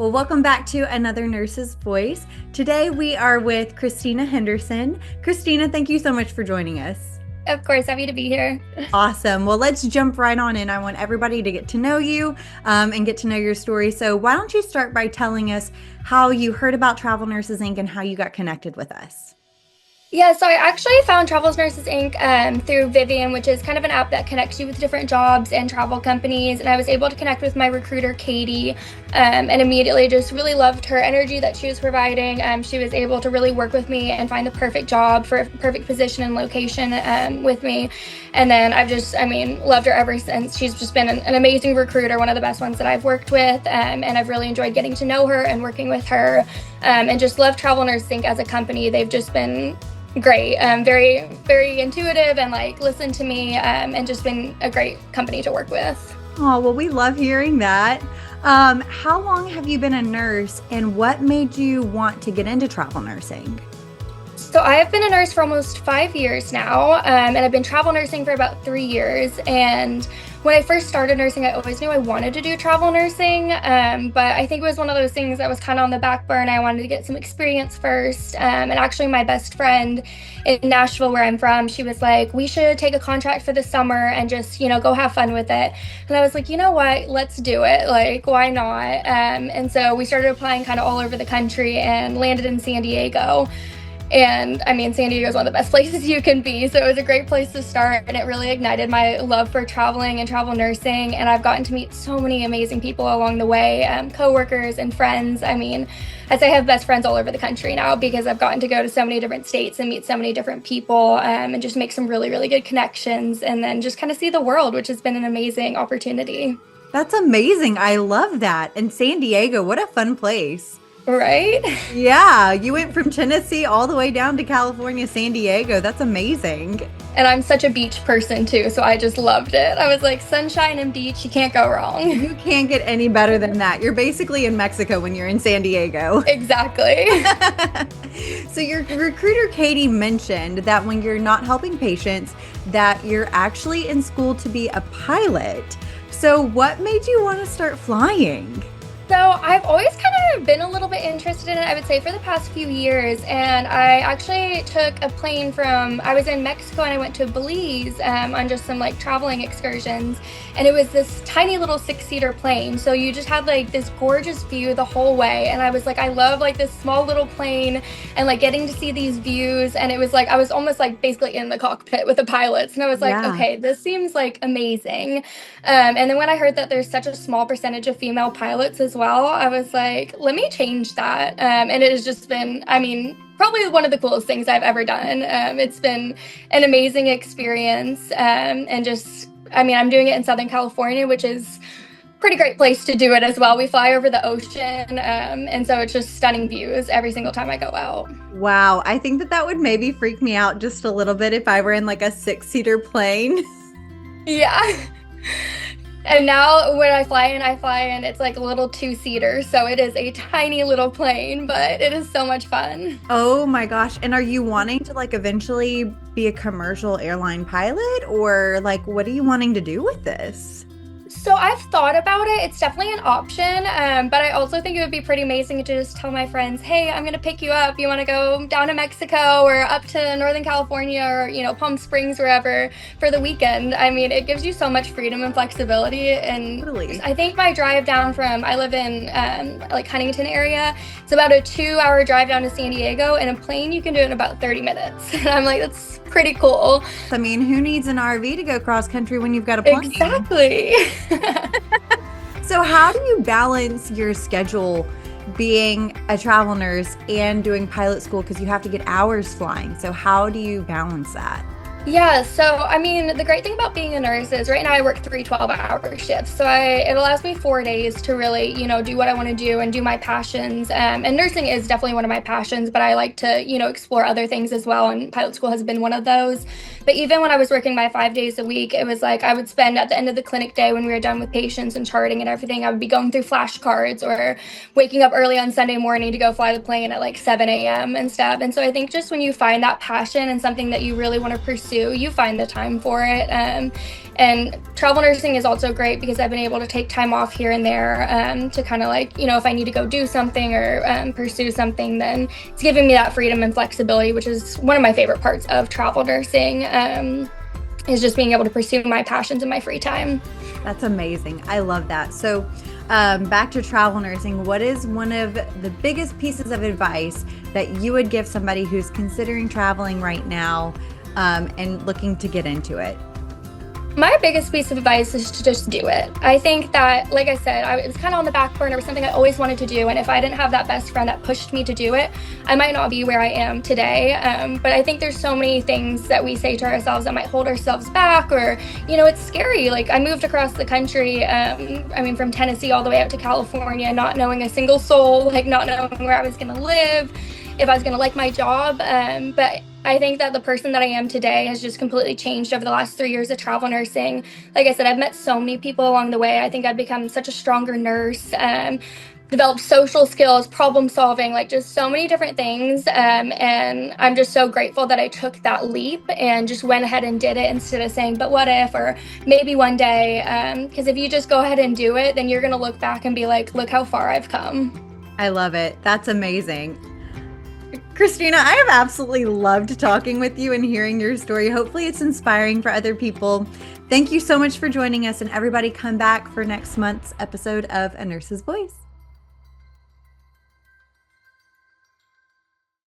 Well, welcome back to Another Nurse's Voice. Today we are with Kristina Henderson. Kristina, thank you so much for joining us. Of course, happy to be here. Awesome. Well, let's jump right on in. I want everybody to get to know you and get to know your story. So why don't you start by telling us how you heard about Travel Nurses Inc. and how you got connected with us? Yeah, so I actually found Travels Nurses Inc. Through Vivian, which is kind of an app that connects you with different jobs and travel companies. And I was able to connect with my recruiter, Katie, and immediately just really loved her energy that she was providing. She was able to really work with me and find the perfect job for a perfect position and location with me. And then loved her ever since. She's just been an amazing recruiter, one of the best ones that I've worked with. And I've really enjoyed getting to know her and working with her, and just love Travel Nurses Inc. as a company. They've just been great, very, very intuitive and listen to me, and just been a great company to work with. Oh, well, we love hearing that. How long have you been a nurse and what made you want to get into travel nursing? So I have been a nurse for almost 5 years now, and I've been travel nursing for about 3 years. And when I first started nursing, I always knew I wanted to do travel nursing, but I think it was one of those things that was kind of on the back burner. I wanted to get some experience first, and actually my best friend in Nashville, where I'm from, she was like, we should take a contract for the summer and just, go have fun with it. And I was like, you know what, let's do it. Why not? And so we started applying kind of all over the country and landed in San Diego. And San Diego is one of the best places you can be. So it was a great place to start. And it really ignited my love for traveling and travel nursing. And I've gotten to meet so many amazing people along the way, coworkers and friends. I'd say I have best friends all over the country now because I've gotten to go to so many different states and meet so many different people, and just make some really, really good connections. And then just kind of see the world, which has been an amazing opportunity. That's amazing. I love that. And San Diego, what a fun place. Right? Yeah, you went from Tennessee all the way down to California, San Diego. That's amazing. And I'm such a beach person too, so I just loved it. I was like, sunshine and beach, you can't go wrong. You can't get any better than that. You're basically in Mexico when you're in San Diego. Exactly. So your recruiter, Katie, mentioned that when you're not helping patients, that you're actually in school to be a pilot. So what made you want to start flying? So I've always kind of been a little bit interested in it, I would say, for the past few years. And I actually took a plane I was in Mexico and I went to Belize on just some traveling excursions. And it was this tiny little 6-seater plane. So you just had this gorgeous view the whole way. And I was like, I love this small little plane and getting to see these views. And it was I was almost basically in the cockpit with the pilots. And I was like, Yeah. okay, this seems amazing. And then when I heard that there's such a small percentage of female pilots as well, I was like, let me change that. And it has just been, probably one of the coolest things I've ever done. It's been an amazing experience. And just, I'm doing it in Southern California, which is a pretty great place to do it as well. We fly over the ocean. And so it's just stunning views every single time I go out. Wow. I think that would maybe freak me out just a little bit if I were in a 6-seater plane. Yeah. And now when I fly in, it's a little 2-seater. So it is a tiny little plane, but it is so much fun. Oh my gosh. And are you wanting to eventually be a commercial airline pilot, or what are you wanting to do with this? So I've thought about it. It's definitely an option, but I also think it would be pretty amazing to just tell my friends, hey, I'm going to pick you up. You want to go down to Mexico or up to Northern California or, Palm Springs, wherever, for the weekend. It gives you so much freedom and flexibility. And Totally. I think my drive down I live in Huntington area. It's about a 2-hour drive down to San Diego. In a plane, you can do it in about 30 minutes. And I'm like, that's pretty cool. Who needs an RV to go cross country when you've got a plane? Exactly. So how do you balance your schedule being a travel nurse and doing pilot school, because you have to get hours flying? So how do you balance that? Yeah, so the great thing about being a nurse is right now I work 3 12-hour shifts. So it allows me 4 days to really, do what I want to do and do my passions. And nursing is definitely one of my passions, but I like to, explore other things as well. And pilot school has been one of those. But even when I was working my 5 days a week, it was I would spend at the end of the clinic day when we were done with patients and charting and everything, I would be going through flashcards or waking up early on Sunday morning to go fly the plane at 7 a.m. and stuff. And so I think just when you find that passion and something that you really want to pursue, pursue, you find the time for it. And travel nursing is also great because I've been able to take time off here and there to kind of like, if I need to go do something or pursue something, then it's giving me that freedom and flexibility, which is one of my favorite parts of travel nursing, is just being able to pursue my passions in my free time. That's amazing. I love that. So back to travel nursing, what is one of the biggest pieces of advice that you would give somebody who's considering traveling right now and looking to get into it? My biggest piece of advice is to just do it. I think that, like I said, it was kind of on the back burner. It was something I always wanted to do. And if I didn't have that best friend that pushed me to do it, I might not be where I am today. But I think there's so many things that we say to ourselves that might hold ourselves back, or, it's scary. Like, I moved across the country, from Tennessee all the way out to California, not knowing a single soul, like not knowing where I was going to live, if I was going to like my job. But I think that the person that I am today has just completely changed over the last 3 years of travel nursing. Like I said, I've met so many people along the way. I think I've become such a stronger nurse, developed social skills, problem solving, like just so many different things. And I'm just so grateful that I took that leap and just went ahead and did it instead of saying, but what if, or maybe one day. Because if you just go ahead and do it, then you're going to look back and be like, look how far I've come. I love it. That's amazing. Kristina, I have absolutely loved talking with you and hearing your story. Hopefully it's inspiring for other people. Thank you so much for joining us, and everybody come back for next month's episode of A Nurse's Voice.